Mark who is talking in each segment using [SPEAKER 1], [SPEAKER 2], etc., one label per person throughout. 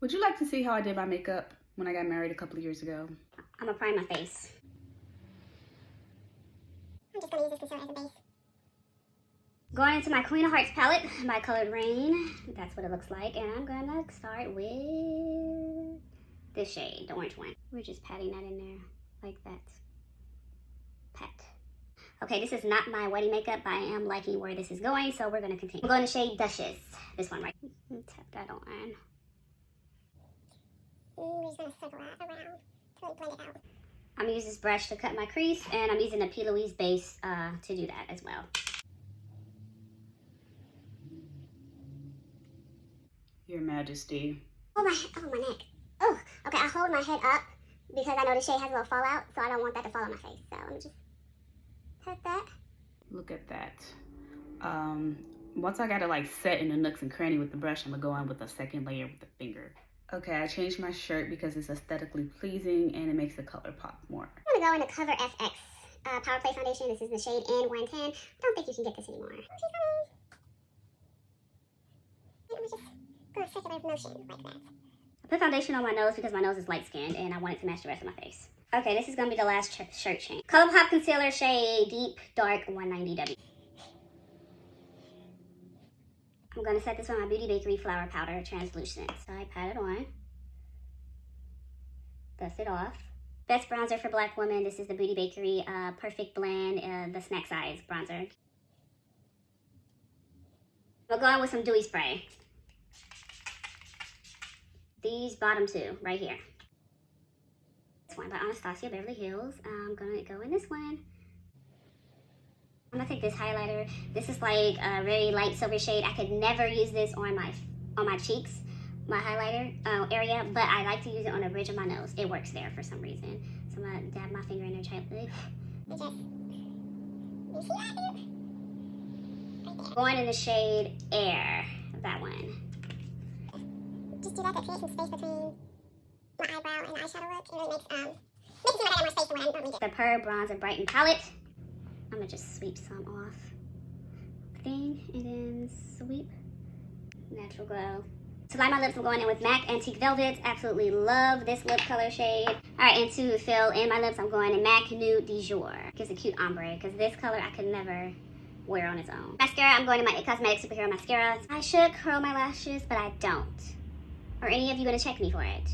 [SPEAKER 1] Would you like to see how I did my makeup when I got married a couple of years ago?
[SPEAKER 2] I'm gonna prime my face. I'm just gonna use this concealer as a base. Going into my Queen of Hearts palette by Colored Rain. That's what it looks like. And I'm gonna start with this shade, the orange one. We're just patting that in there like that. Pat. Okay, this is not my wedding makeup, but I am liking where this is going, so we're gonna continue. I'm going to shade Duchess. This one right. Tap that on. We're just gonna circle that around to really blend it out. I'm gonna use this brush to cut my crease, and I'm using the P. Louise base to do that as well.
[SPEAKER 1] Your Majesty.
[SPEAKER 2] Oh my neck. Oh, okay, I hold my head up because I know the shade has a little fallout, so I don't want that to fall on my face. So let me just pat that.
[SPEAKER 1] Look at that. Once I got it like set in the nooks and cranny with the brush, I'm gonna go in with a second layer with the finger. Okay, I changed my shirt because it's aesthetically pleasing and it makes the color pop more.
[SPEAKER 2] I'm gonna go into Cover FX Power Play Foundation. This is the shade N110. I don't think you can get this anymore. I'm just go circular motion like that. I put foundation on my nose because my nose is light skinned and I want it to match the rest of my face. Okay, this is gonna be the last shirt change. ColourPop Concealer shade Deep Dark 190W. I'm gonna set this on my Beauty Bakery Flour Powder Translucent. So I pat it on. Dust it off. Best bronzer for Black women. This is the Beauty Bakery Perfect Blend, the snack size bronzer. We'll go in with some dewy spray. These bottom two, right here. This one by Anastasia Beverly Hills. I'm gonna go in this one. I'm gonna take this highlighter. This is like a very light silver shade. I could never use this on my cheeks, my highlighter area, but I like to use it on the bridge of my nose. It works there for some reason. So I'm gonna dab my finger in there, try going in the shade Air, that one. Just do that to create some space between my eyebrow and eyeshadow look. It really makes it seem like I got more space than what I normally do. The Purr Bronzer Brighten Palette. I'm gonna just sweep some off thing and then sweep. Natural Glow. To line my lips, I'm going in with MAC Antique Velvet. Absolutely love this lip color shade. All right, and to fill in my lips, I'm going in MAC Nude Du Jour. Gives a cute ombre because this color I could never wear on its own. Mascara, I'm going to my It Cosmetics Superhero Mascara. I should curl my lashes, but I don't. Are any of you gonna check me for it?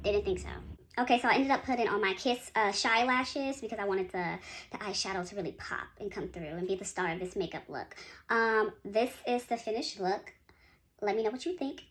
[SPEAKER 2] Didn't think so. Okay, so I ended up putting on my Kiss Shy Lashes because I wanted the eyeshadow to really pop and come through and be the star of this makeup look. This is the finished look. Let me know what you think.